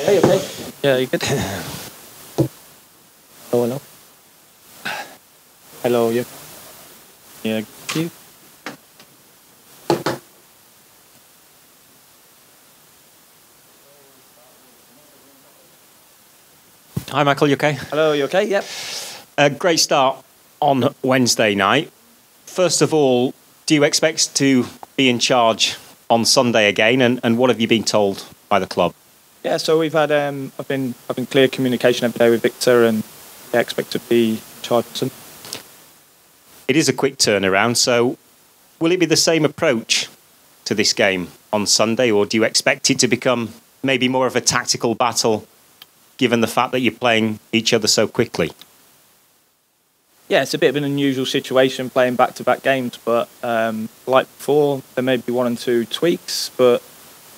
Hey, okay? Yeah, you good? Hello. Hello, you? Yeah, you? Hi, Michael, you okay? Hello, you okay? Yep. Great start on Wednesday night. First of all, do you expect to be in charge on Sunday again? And what have you been told by the club? Yeah, so we've had I've been clear communication every day with Victor, and I expect to be charged. It is a quick turnaround, so will it be the same approach to this game on Sunday, or do you expect it to become maybe more of a tactical battle, given the fact that you're playing each other so quickly? Yeah, it's a bit of an unusual situation playing back-to-back games, but like before, there may be one and two tweaks, but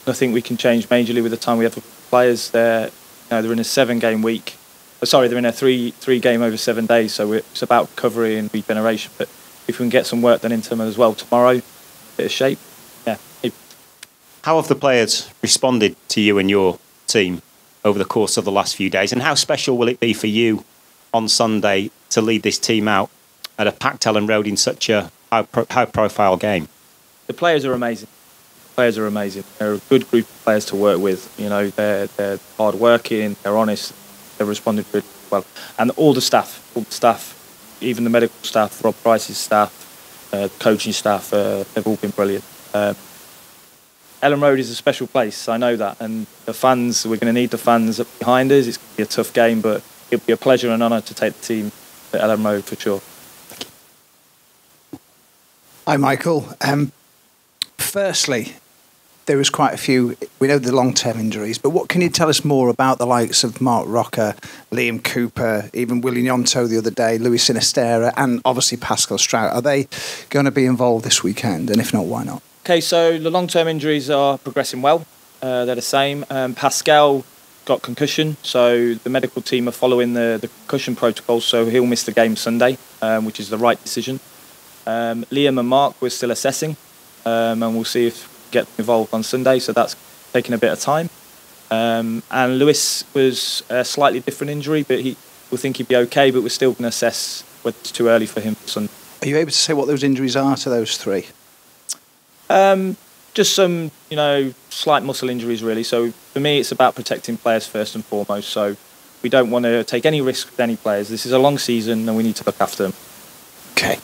nothing we can change majorly with the time we have for players. They're in a 7-game week. They're in a three game over 7 days, so it's about recovery and regeneration. But if we can get some work done in terms as well tomorrow, bit of shape, yeah. How have the players responded to you and your team over the course of the last few days, and how special will it be for you on Sunday to lead this team out at a packed Elland Road in such a high-profile game? The players are amazing. They're a good group of players to work with. You know, they're hard-working, they're honest, they've responded really well. And all the staff, even the medical staff, Rob Price's staff, coaching staff, they've all been brilliant. Elland Road is a special place, I know that. And the fans, we're going to need the fans behind us. It's going to be a tough game, but it'll be a pleasure and an honour to take the team to Elland Road for sure. Hi, Michael. Firstly, there was quite a few, we know the long-term injuries, but what can you tell us more about the likes of Mark Rocker, Liam Cooper, even Willie Nyonto the other day, Louis Sinistera, and obviously Pascal Strout? Are they going to be involved this weekend? And if not, why not? Okay, so the long-term injuries are progressing well. They're the same. Pascal got concussion, so the medical team are following the concussion protocol, so he'll miss the game Sunday, which is the right decision. Liam and Mark, we're still assessing, and we'll see if we get involved on Sunday, so that's taking a bit of time. And Lewis was a slightly different injury, but we think he'd be okay, but we're still going to assess whether it's too early for him for Sunday. Are you able to say what those injuries are to those three? Just some, slight muscle injuries, really. So for me, it's about protecting players first and foremost. So we don't want to take any risk with any players. This is a long season, and we need to look after them. Okay.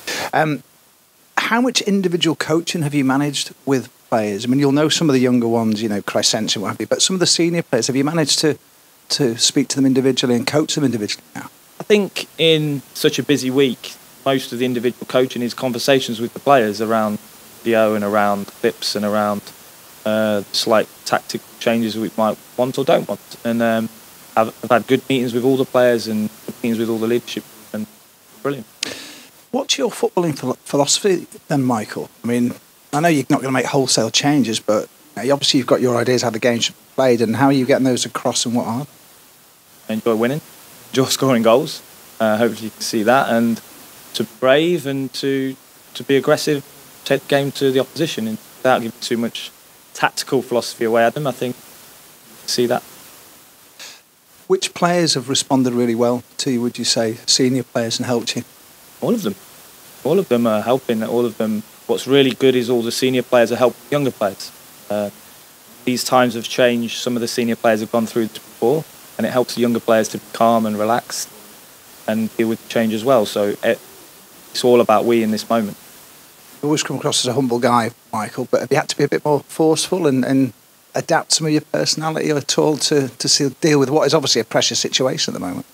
How much individual coaching have you managed with players? I mean, you'll know some of the younger ones, Crescent and what have you, but some of the senior players, have you managed to speak to them individually and coach them individually now? I think in such a busy week, most of the individual coaching is conversations with the players around video and around clips and around slight tactical changes we might want or don't want. And I've had good meetings with all the players and good meetings with all the leadership, and brilliant. What's your footballing philosophy then, Michael? I mean, I know you're not going to make wholesale changes, but obviously you've got your ideas how the game should be played, and how are you getting those across and what are? I enjoy winning, enjoy scoring goals. Hopefully you can see that, and to brave and to be aggressive, take the game to the opposition, and without giving too much tactical philosophy away at them. I think see that. Which players have responded really well to you, would you say, senior players, and helped you? All of them. All of them are helping. All of them. What's really good is all the senior players are helping younger players. These times have changed. Some of the senior players have gone through this before, and it helps the younger players to be calm and relaxed and deal with change as well. So it's all about we in this moment. You always come across as a humble guy, Michael, but have you had to be a bit more forceful and adapt some of your personality at all to deal with what is obviously a pressure situation at the moment?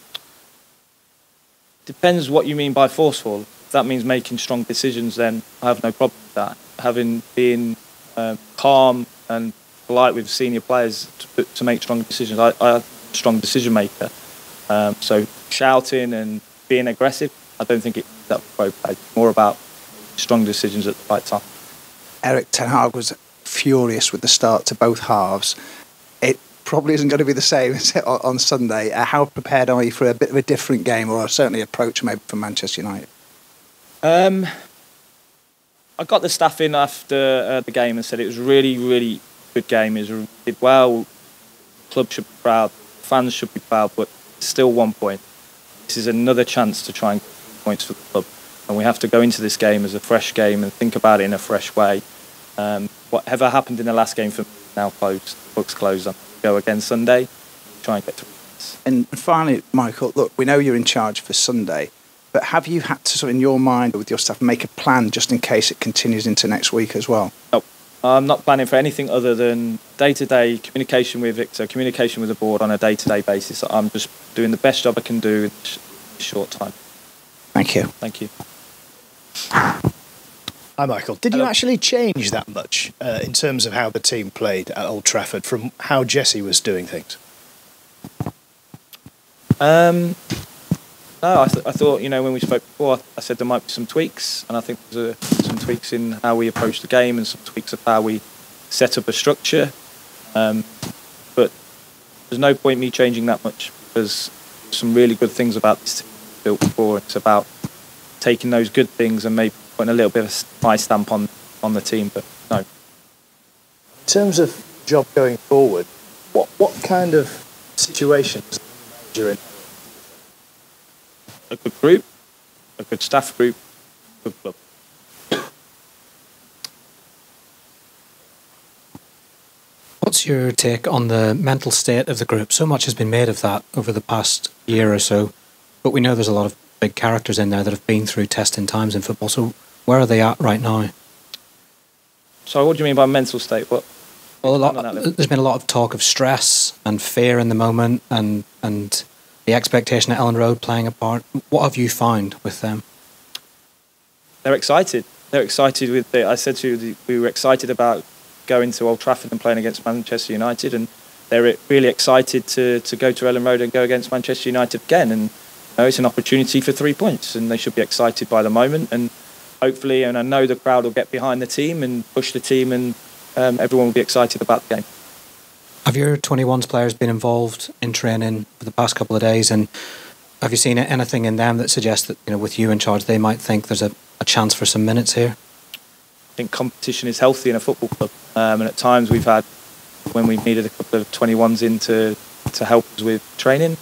Depends what you mean by forceful. If that means making strong decisions, then I have no problem with that. Being calm and polite with senior players to make strong decisions. I'm a strong decision maker. So shouting and being aggressive, I don't think it's that appropriate. It's more about strong decisions at the right time. Erik ten Hag was furious with the start to both halves. It probably isn't going to be the same on Sunday. How prepared are you for a bit of a different game, or certainly approach maybe from Manchester United? I got the staff in after the game and said it was really, really good game. It did well, club should be proud, fans should be proud, but still 1 point. This is another chance to try and get points for the club. And we have to go into this game as a fresh game and think about it in a fresh way. Whatever happened in the last game for me is now closed, books closed. I'm going to go again Sunday, try and get to points. And finally, Michael, look, we know you're in charge for Sunday, but have you had to, sort of in your mind or with your staff, make a plan just in case it continues into next week as well? No, I'm not planning for anything other than day-to-day communication with Victor, communication with the board on a day-to-day basis. I'm just doing the best job I can do in a short time. Thank you. Thank you. Hi, Michael. Did you actually change that much in terms of how the team played at Old Trafford from how Jesse was doing things? No, I thought, when we spoke before, I said there might be some tweaks, and I think there's some tweaks in how we approach the game and some tweaks of how we set up a structure. But there's no point me changing that much, because there's some really good things about this team built before. It's about taking those good things and maybe putting a little bit of my stamp on the team, but no. In terms of job going forward, what kind of situations you're in? A good group, a good staff group, a good club. What's your take on the mental state of the group? So much has been made of that over the past year or so, but we know there's a lot of big characters in there that have been through testing times in football. So where are they at right now? So what do you mean by mental state? What? Well, there's been a lot of talk of stress and fear in the moment, and the expectation at Elland Road playing a part. What have you found with them? They're excited. They're excited with it. I said to you, we were excited about going to Old Trafford and playing against Manchester United, and they're really excited to go to Elland Road and go against Manchester United again. And it's an opportunity for 3 points, and they should be excited by the moment. And hopefully, and I know the crowd will get behind the team and push the team, and everyone will be excited about the game. Have your 21s players been involved in training for the past couple of days, and have you seen anything in them that suggests that, with you in charge, they might think there's a chance for some minutes here? I think competition is healthy in a football club, and at times we've had, when we needed a couple of 21s in to help us with training,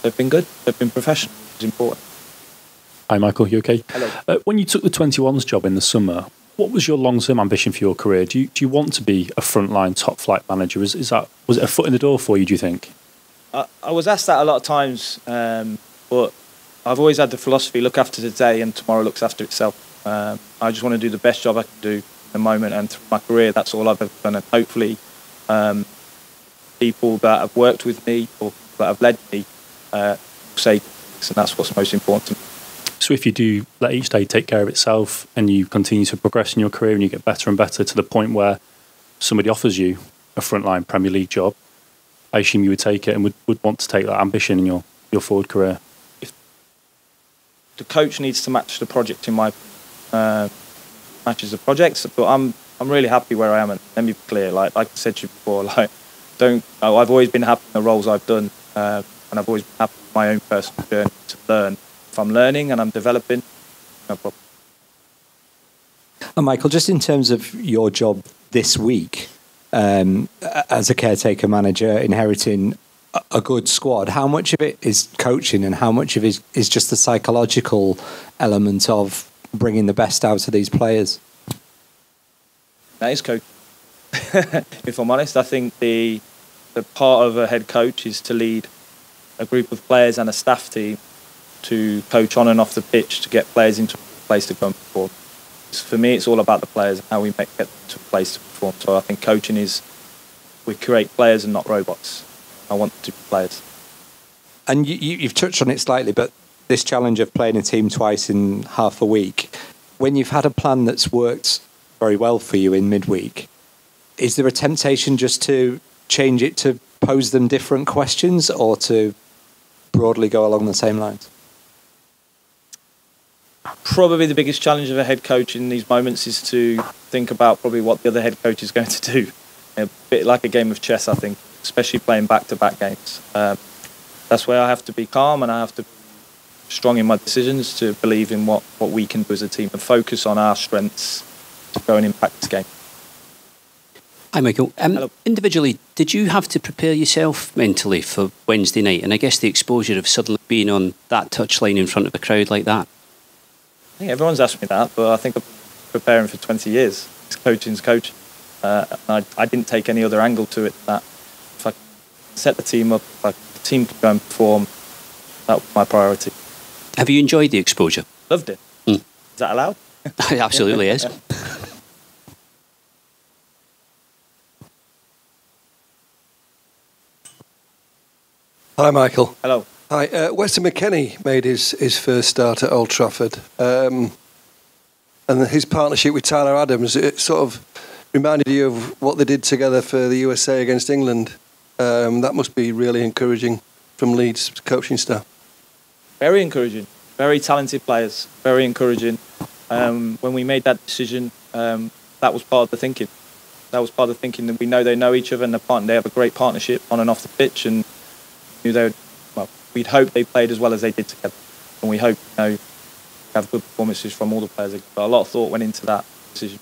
they've been good, they've been professional, it's important. Hi Michael, you okay? Hello. When you took the 21s job in the summer, what was your long-term ambition for your career? Do you want to be a frontline top-flight manager? Was it a foot in the door for you, do you think? I was asked that a lot of times, but I've always had the philosophy, look after today and tomorrow looks after itself. I just want to do the best job I can do at the moment, and through my career, that's all I've ever done. And hopefully, people that have worked with me or that have led me say, and that's what's most important to me. So if you do let each day take care of itself and you continue to progress in your career and you get better and better to the point where somebody offers you a frontline Premier League job, I assume you would take it and would want to take that ambition in your forward career. If the coach needs to match the project in my matches the projects, but I'm really happy where I am, and let me be clear, like I said to you before, I've always been happy in the roles I've done, and I've always been happy with my own personal journey to learn. If I'm learning and I'm developing, no problem. And Michael, just in terms of your job this week, as a caretaker manager, inheriting a good squad, how much of it is coaching and how much of it is just the psychological element of bringing the best out of these players? That is coaching. If I'm honest, I think the part of a head coach is to lead a group of players and a staff team to coach on and off the pitch to get players into a place to go and perform. For me, it's all about the players and how we get them to a place to perform. So I think coaching is, we create players and not robots. I want them to be players. And you've touched on it slightly, but this challenge of playing a team twice in half a week, when you've had a plan that's worked very well for you in midweek, is there a temptation just to change it to pose them different questions or to broadly go along the same lines? Probably the biggest challenge of a head coach in these moments is to think about probably what the other head coach is going to do. A bit like a game of chess, I think, especially playing back-to-back games. That's where I have to be calm and I have to be strong in my decisions to believe in what we can do as a team and focus on our strengths to go and impact this game. Hi, Michael. Hello. Individually, did you have to prepare yourself mentally for Wednesday night? And I guess the exposure of suddenly being on that touchline in front of a crowd like that. I think everyone's asked me that, but I think I'm preparing for 20 years. Coaching's coaching. I didn't take any other angle to it. That if I set the team up, if the team could go and perform, that was my priority. Have you enjoyed the exposure? Loved it. Is that allowed? It absolutely is. Hi, Michael. Hello. Hi. Weston Mckennie made his first start at Old Trafford. And his partnership with Tyler Adams, it sort of reminded you of what they did together for the USA against England. That must be really encouraging from Leeds' coaching staff. Very encouraging. Very talented players. Very encouraging. When we made that decision, that was part of the thinking. That was part of the thinking that we know they know each other and they have a great partnership on and off the pitch, and we'd hope they played as well as they did together, and we hope have good performances from all the players. But a lot of thought went into that decision.